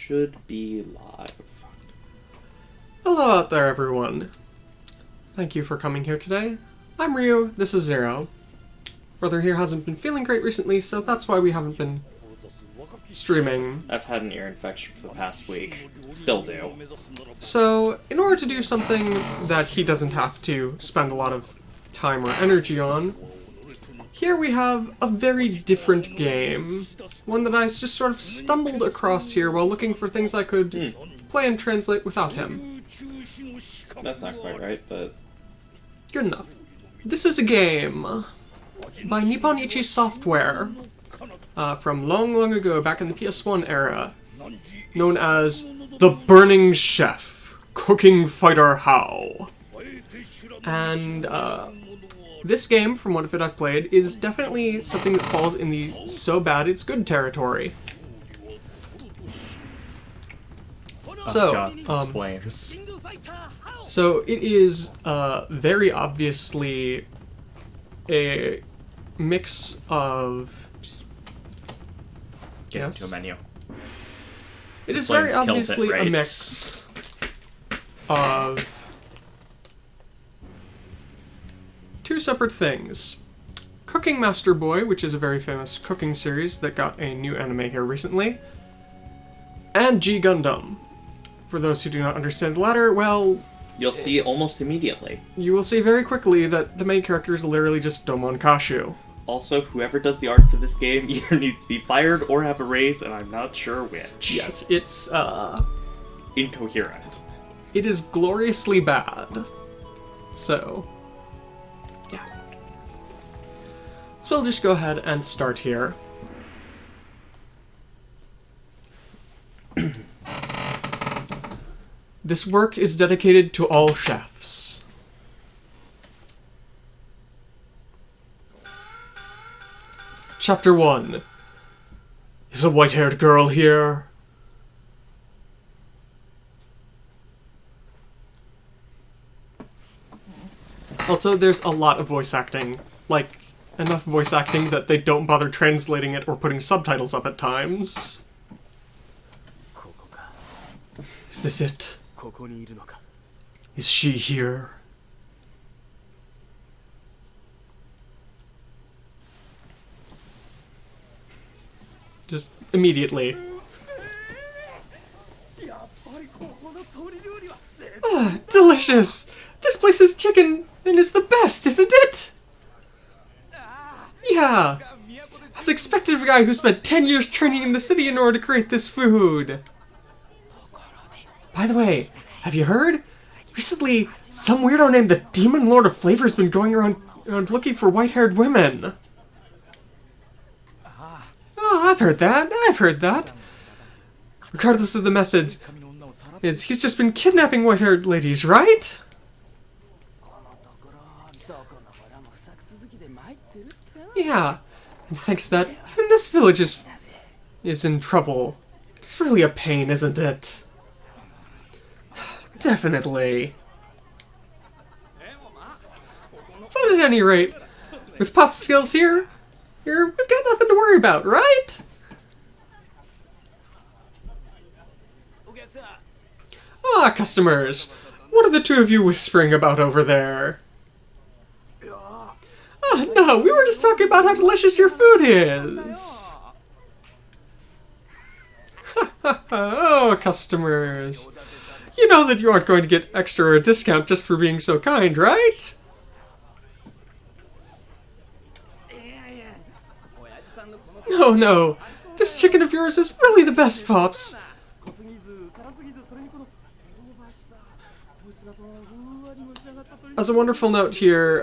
should be live. Hello out there, everyone. Thank you for coming here today. I'm Ryu, this is Zero. Brother here hasn't been feeling great recently, so that's why we haven't been streaming. I've had an ear infection for the past week. Still do. So, in order to do something that he doesn't have to spend a lot of time or energy on, here we have a very different game. One that I just sort of stumbled across here while looking for things I could play and translate without him. That's not quite right, but... Good enough. This is a game by Nippon Ichi software from long, long ago, back in the PS1 era, known as The Burning Chef, Cooking Fighter Hao. And this game, from what of it I've played, is definitely something that falls in the so bad it's good territory. Flames. So it is very obviously a mix of... Get into a menu. It is very obviously a mix of two separate things. Cooking Master Boy, which is a very famous cooking series that got a new anime here recently, and G Gundam. For those who do not understand the latter, well... You'll see almost immediately. You will see very quickly that the main character is literally just Domon Kasshu. Also, whoever does the art for this game either needs to be fired or have a raise, and I'm not sure which. Yes, it's, incoherent. It is gloriously bad. So... yeah. So we'll just go ahead and start here. This work is dedicated to all chefs. Chapter 1. Is a white-haired girl here? Also, there's a lot of voice acting. Like, enough voice acting that they don't bother translating it or putting subtitles up at times. Is this it? Is she here? Just immediately. Ah, delicious! This place's chicken and is the best, isn't it? Yeah! As expected of a guy who spent 10 years training in the city in order to create this food. By the way, have you heard? Recently, some weirdo named the Demon Lord of Flavor has been going around looking for white-haired women. Oh, I've heard that. Regardless of the methods, he's just been kidnapping white-haired ladies, right? Yeah, and thanks to that, even this village is in trouble. It's really a pain, isn't it? Definitely. But at any rate, with Pop's skills here, we've got nothing to worry about, right? Ah, customers. What are the two of you whispering about over there? Ah, no, we were just talking about how delicious your food is. Oh, customers. You know that you aren't going to get extra or a discount just for being so kind, right? No. This chicken of yours is really the best, Pops. As a wonderful note here,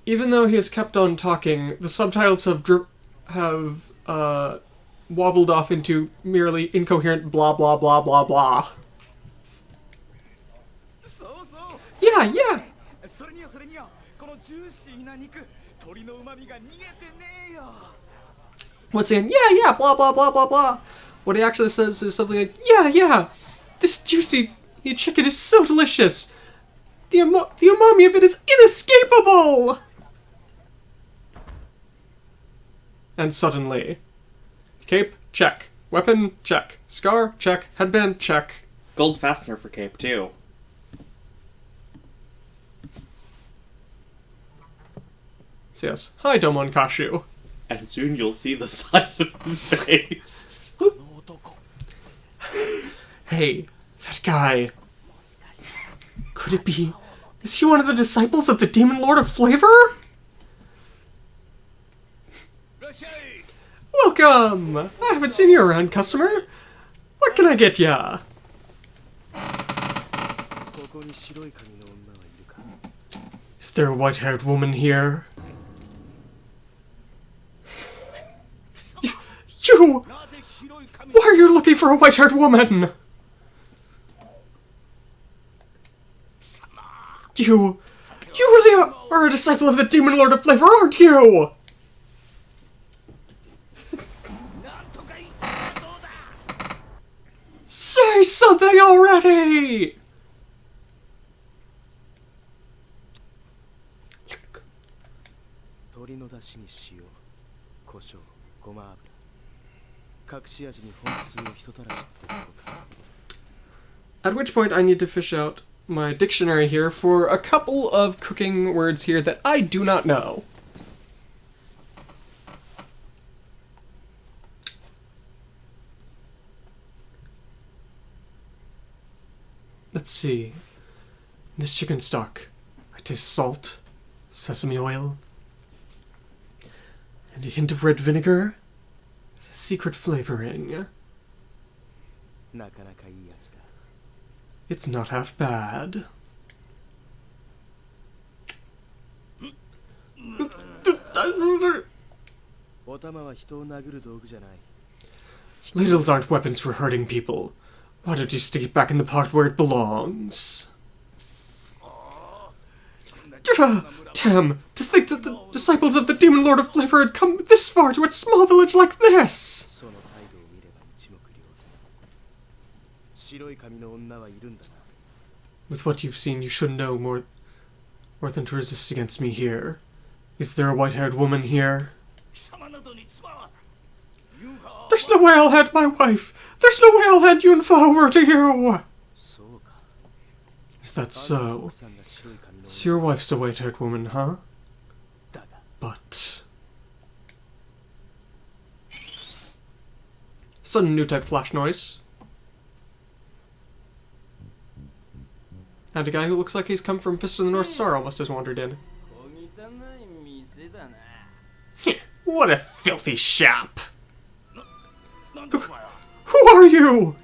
even though he has kept on talking, the subtitles have wobbled off into merely incoherent blah blah blah blah blah. Yeah. What's in? Yeah, blah blah blah blah blah. What he actually says is something like, yeah, this juicy chicken is so delicious. The umami of it is inescapable! And suddenly... Cape? Check. Weapon, check. Scar, check. Headband, check. Gold fastener for cape, too. So yes. Hi, Domon Kasshu. And soon you'll see the size of his face. Hey, that guy. Could it be... Is he one of the disciples of the Demon Lord of Flavor? Welcome! I haven't seen you around, customer. What can I get ya? Is there a white-haired woman here? You! Why are you looking for a white-haired woman? You really are a disciple of the Demon Lord of Flavor, aren't you? Say something already! At which point I need to fish out my dictionary here for a couple of cooking words here that I do not know. Let's see. This chicken stock, I taste salt, sesame oil, and a hint of red vinegar. It's a secret flavoring. It's not half bad. Ladles aren't weapons for hurting people. Why don't you stick it back in the pot where it belongs? Damn! To think that the disciples of the Demon Lord of Flavor had come this far to a small village like this! With what you've seen, you should know more than to resist against me here. Is there a white-haired woman here? There's no way I'll hand my wife! There's no way I'll hand Yunfa over to you! Is that so? So your wife's a white-haired woman, huh? But... Sudden new type flash noise. And a guy who looks like he's come from Fist of the North Star almost has wandered in. What a filthy shop! Who are you?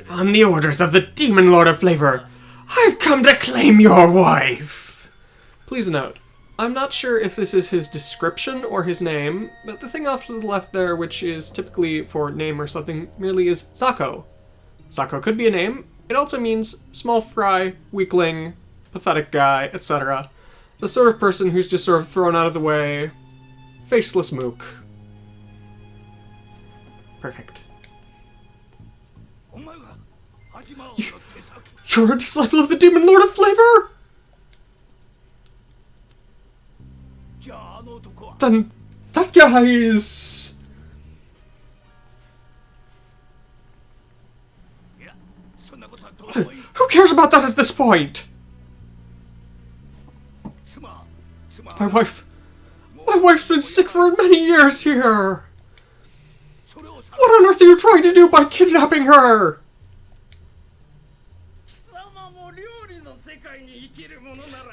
On the orders of the Demon Lord of Flavor, I've come to claim your wife! Please note, I'm not sure if this is his description or his name, but the thing off to the left there, which is typically for name or something, merely is Zako. Zako could be a name. It also means small fry, weakling, pathetic guy, etc. The sort of person who's just sort of thrown out of the way. Faceless mook. Perfect. You're a disciple of the Demon Lord of Flavor? Then that guy is... Who cares about that at this point? My wife's been sick for many years here. What on earth are you trying to do by kidnapping her?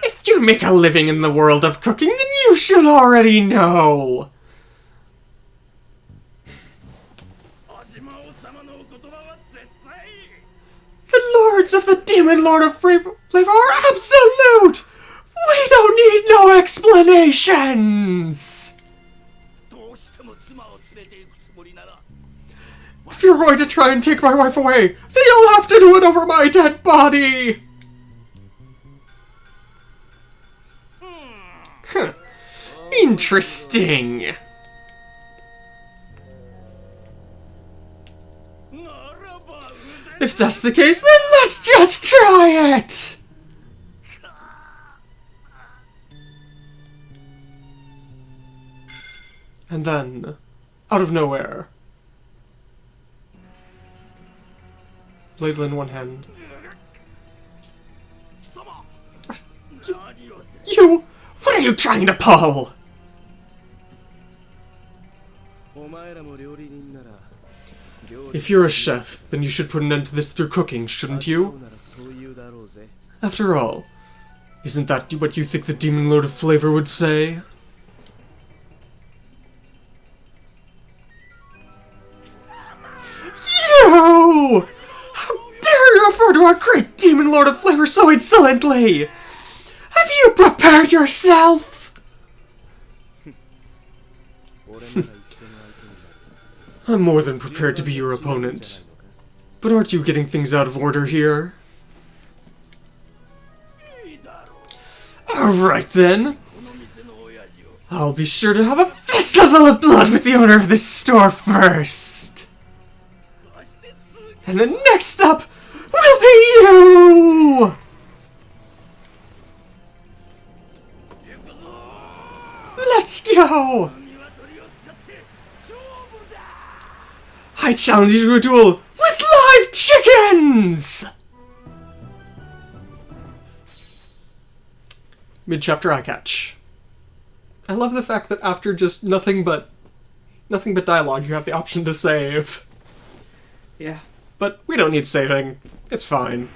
If you make a living in the world of cooking, then you should already know. The lords of the Demon Lord of Flavor are absolute! We don't need no explanations! If you're going to try and take my wife away, then you'll have to do it over my dead body! Huh. Interesting. If that's the case, then let's just try it! And then, out of nowhere, ladle in one hand. You! What are you trying to pull? If you're a chef, then you should put an end to this through cooking, shouldn't you? After all, isn't that what you think the Demon Lord of Flavor would say? You! How dare you refer to our great Demon Lord of Flavor so insolently? Have you prepared yourself? I'm more than prepared to be your opponent. But aren't you getting things out of order here? Alright then. I'll be sure to have a fistful of blood with the owner of this store first. And then next up will be you! Let's go! I challenge you to a duel with live chickens! Mid-chapter eye catch. I love the fact that after just nothing but dialogue, you have the option to save. Yeah. But we don't need saving. It's fine.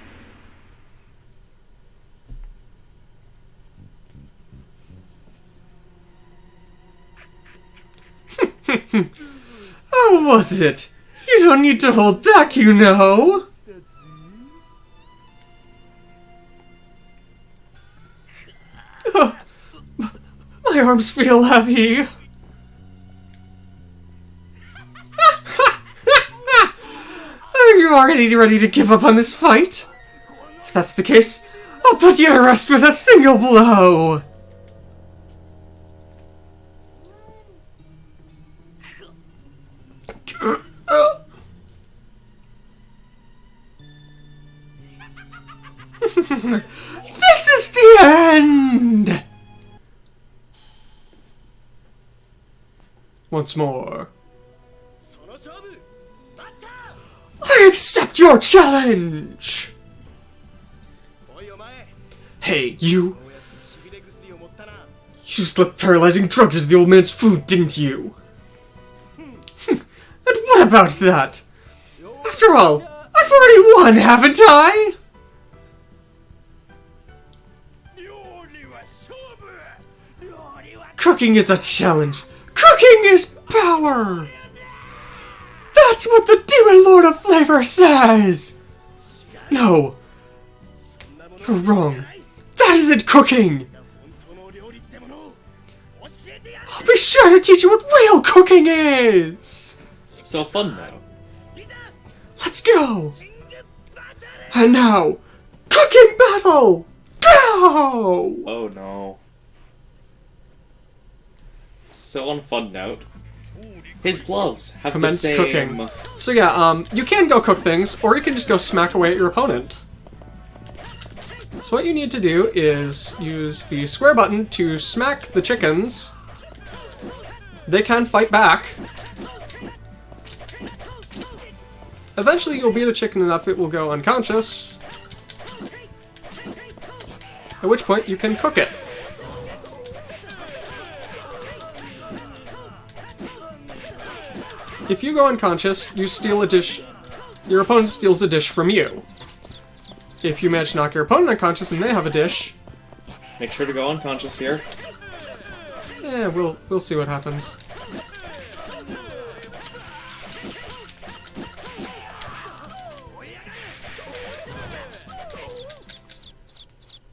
Oh, was it? You don't need to hold back, you know! My arms feel heavy. Are you already ready to give up on this fight? If that's the case, I'll put you to rest with a single blow! This is the end! Once more. I accept your challenge! Hey, you! You slipped paralyzing drugs into the old man's food, didn't you? And what about that? After all, I've already won, haven't I? Cooking is a challenge. Cooking is power! That's what the Demon Lord of Flavor says! No. You're wrong. That isn't cooking! I'll be sure to teach you what real cooking is! So fun now. Let's go! And now, cooking battle! Go! Oh no. So on a fun note, his gloves have Commence the same... cooking. So yeah, you can go cook things, or you can just go smack away at your opponent. So what you need to do is use the square button to smack the chickens. They can fight back. Eventually you'll beat a chicken enough it will go unconscious. At which point you can cook it. If you go unconscious, you steal a dish. Your opponent steals a dish from you. If you manage to knock your opponent unconscious and they have a dish, Make sure to go unconscious here. we'll see what happens.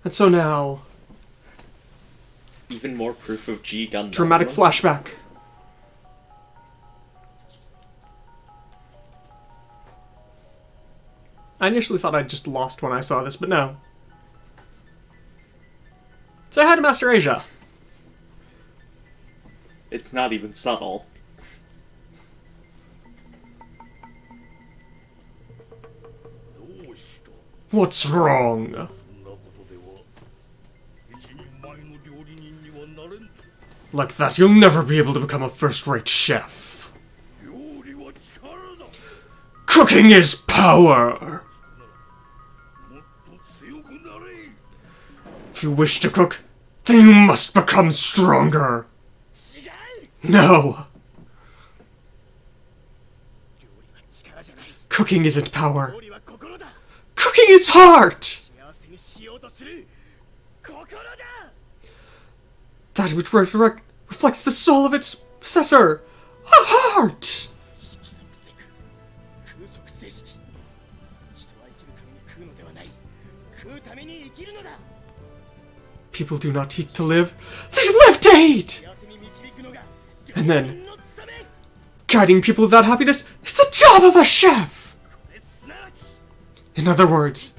And so now, Even more proof of G Gundam. dramatic flashback. I initially thought I'd just lost when I saw this, but no. Say hi to Master Asia. It's not even subtle. What's wrong? Like that, you'll never be able to become a first-rate chef. Cooking is power! If you wish to cook, then you must become stronger. No! Cooking isn't power. Cooking is heart! That which reflects the soul of its possessor. A heart! People do not eat to live, they live to eat! And then, guiding people to that happiness is the job of a chef! In other words,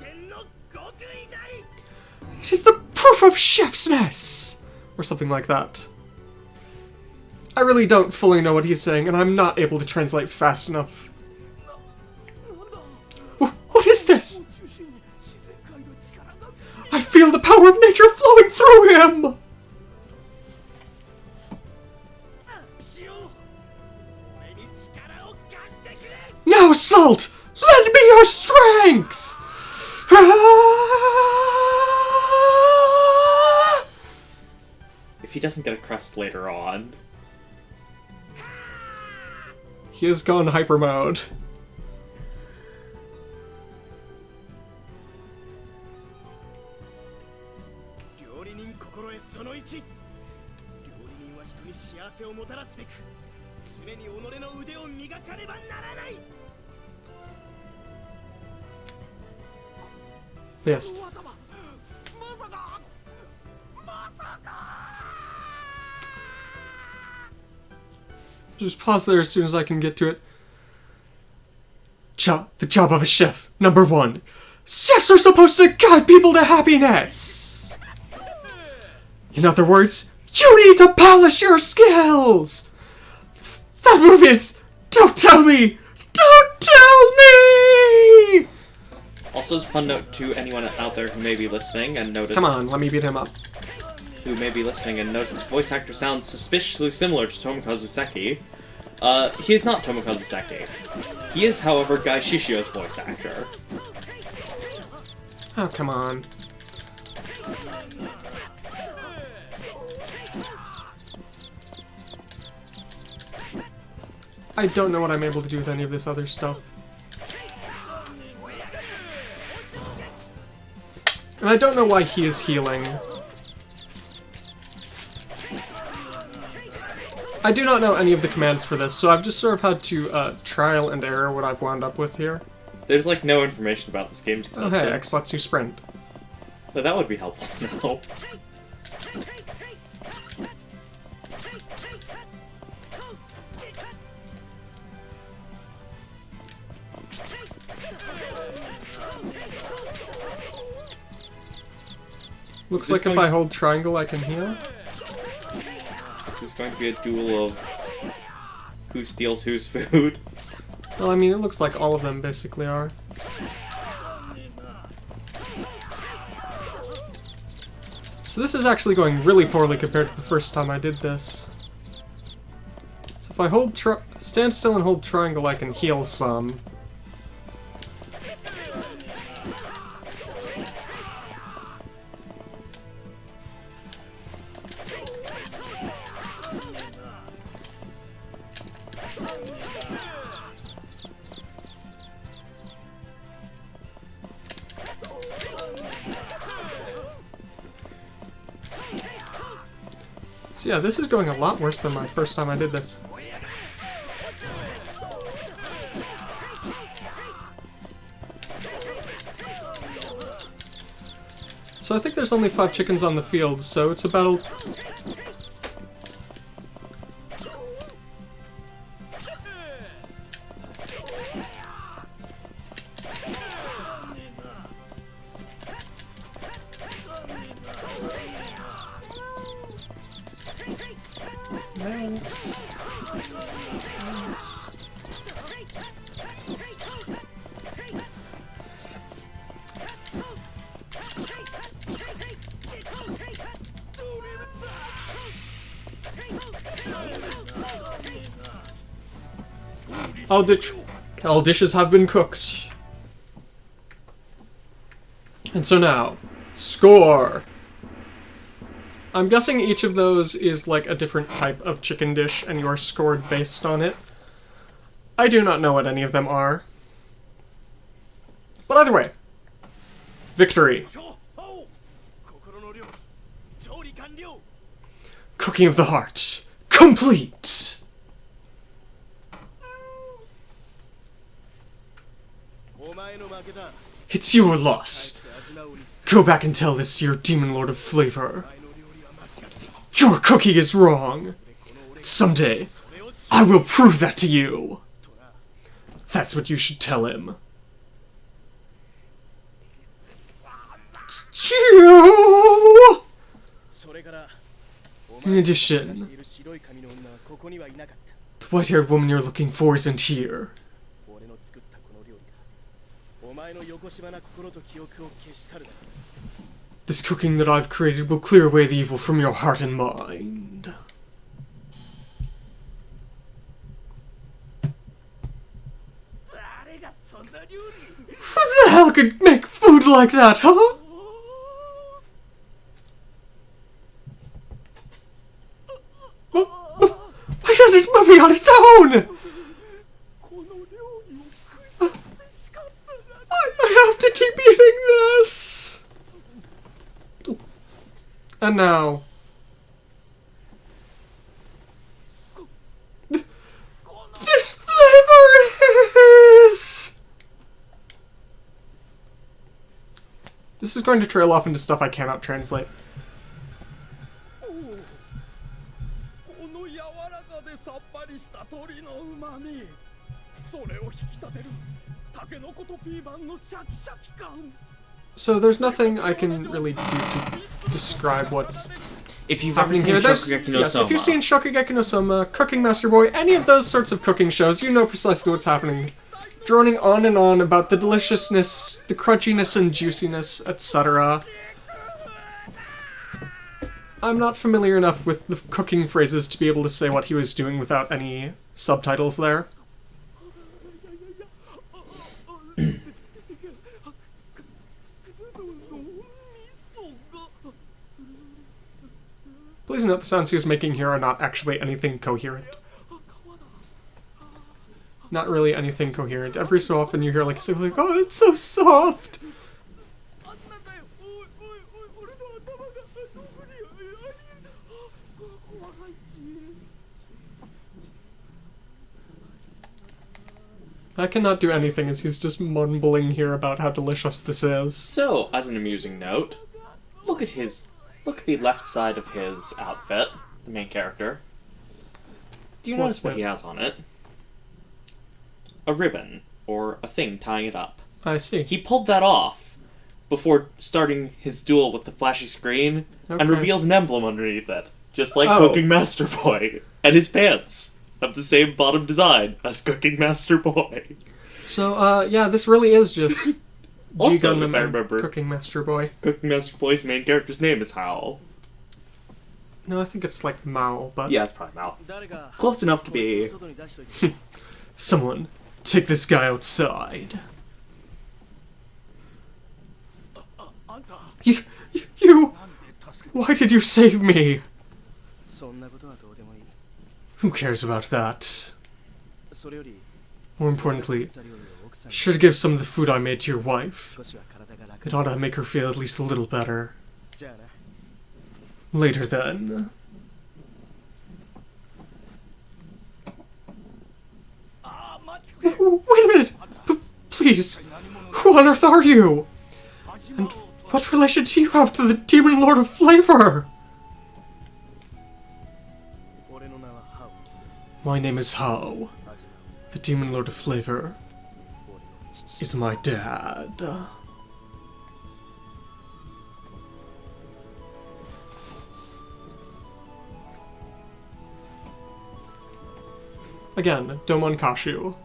it is the proof of chef'sness! Or something like that. I really don't fully know what he's saying, and I'm not able to translate fast enough. What is this? I feel the power of nature flowing through him! Now, Salt! Lend me your strength! If he doesn't get a crest later on. He has gone hyper mode. Yes. Just pause there as soon as I can get to it. The job of a chef. Number 1. Chefs are supposed to guide people to happiness! In other words, you need to polish your skills! That move is... Don't tell me! Don't tell me! Also, as a fun note to anyone out there who may be listening and notice... Come on, let me beat him up. Who may be listening and notice that the voice actor sounds suspiciously similar to Tomokazu Seki. He is not Tomokazu Seki. He is, however, Guy Shishio's voice actor. Oh, come on. I don't know what I'm able to do with any of this other stuff. And I don't know why he is healing. I do not know any of the commands for this, so I've just sort of had to trial and error what I've wound up with here. There's, like, no information about this game's existence. Oh hey, X lets you sprint. But that would be helpful to know. Looks like if I hold triangle I can heal. Is this going to be a duel of who steals whose food? Well, I mean, it looks like all of them basically are. So this is actually going really poorly compared to the first time I did this. So if I hold stand still and hold triangle, I can heal some. So yeah, this is going a lot worse than my first time I did this. So I think there's only 5 chickens on the field, so it's a battle... Nice. All dishes have been cooked. And so now, score! I'm guessing each of those is like a different type of chicken dish and you are scored based on it. I do not know what any of them are. But either way, victory. Cooking of the heart, complete! It's your loss. Go back and tell this to your Demon Lord of Flavor. Your cooking is wrong. Someday, I will prove that to you. That's what you should tell him. In addition, the white-haired woman you're looking for isn't here. This cooking that I've created will clear away the evil from your heart and mind. Who the hell could make food like that, huh? My hand is moving on its own! I have to keep eating this! And now... This flavor is... This is going to trail off into stuff I cannot translate. So there's nothing I can really do to describe what's If you've ever happening seen here. Shokugeki no Yes, Soma, if you've seen Shokugeki no Soma, Cooking Master Boy, any of those sorts of cooking shows, you know precisely what's happening. Droning on and on about the deliciousness, the crunchiness and juiciness, etc. I'm not familiar enough with the cooking phrases to be able to say what he was doing without any subtitles there. Please note the sounds he was making here are not actually anything coherent. Not really anything coherent. Every so often you hear like something like, oh, it's so soft! I cannot do anything as he's just mumbling here about how delicious this is. So, as an amusing note, look at the left side of his outfit, the main character. Do you notice what he has on it? A ribbon, or a thing tying it up. I see. He pulled that off before starting his duel with the flashy screen, and revealed an emblem underneath it, just like Cooking Master Boy. And his pants have the same bottom design as Cooking Master Boy. So, yeah, this really is just Also, Gundam if I remember, Cooking Master Boy. Cooking Master Boy's main character's name is Hao. No, I think it's like Mao, but... Yeah, it's probably Mao. Close enough to be... Someone, take this guy outside. You... Why did you save me? Who cares about that? More importantly, you should give some of the food I made to your wife. It ought to make her feel at least a little better. Later then. Wait a minute! Please! Who on earth are you? And what relation do you have to the Demon Lord of Flavor? My name is Hao. The Demon Lord of Flavor is my dad. Again, Domon Kasshu.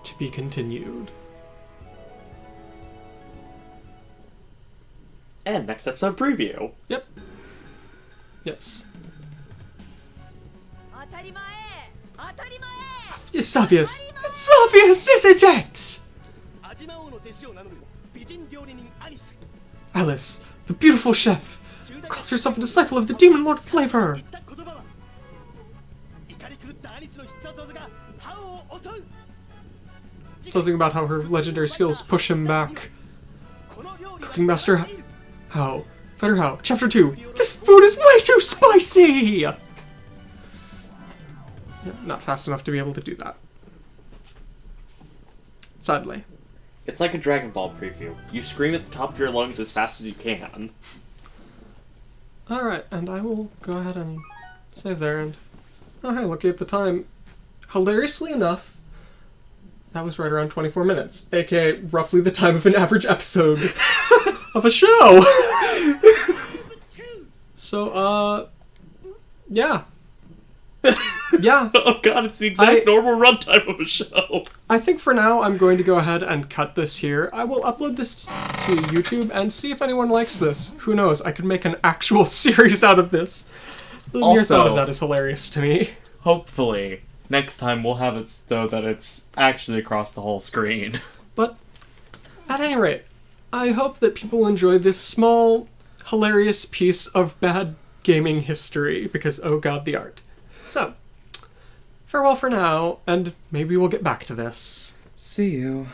To be continued. And next episode preview. Yep. Yes. 当たり前 It's obvious. It's obvious, isn't it? Alice, the beautiful chef, calls herself a disciple of the Demon Lord Flavor. Something about how her legendary skills push him back. Cooking Master Hao. Fighter Hao. Chapter 2. This food is way too spicy! Yeah, not fast enough to be able to do that. Sadly. It's like a Dragon Ball preview. You scream at the top of your lungs as fast as you can. Alright, and I will go ahead and save there. And oh, hey, looking at the time. Hilariously enough, that was right around 24 minutes, aka roughly the time of an average episode of a show. So, yeah. Yeah. Oh god, it's the exact normal runtime of a show. I think for now I'm going to go ahead and cut this here. I will upload this to YouTube and see if anyone likes this. Who knows, I could make an actual series out of this. The mere thought of that is hilarious to me. Hopefully, next time we'll have it so that it's actually across the whole screen. But, at any rate, I hope that people enjoy this small, hilarious piece of bad gaming history, because oh god, the art. So, farewell for now, and maybe we'll get back to this. See you.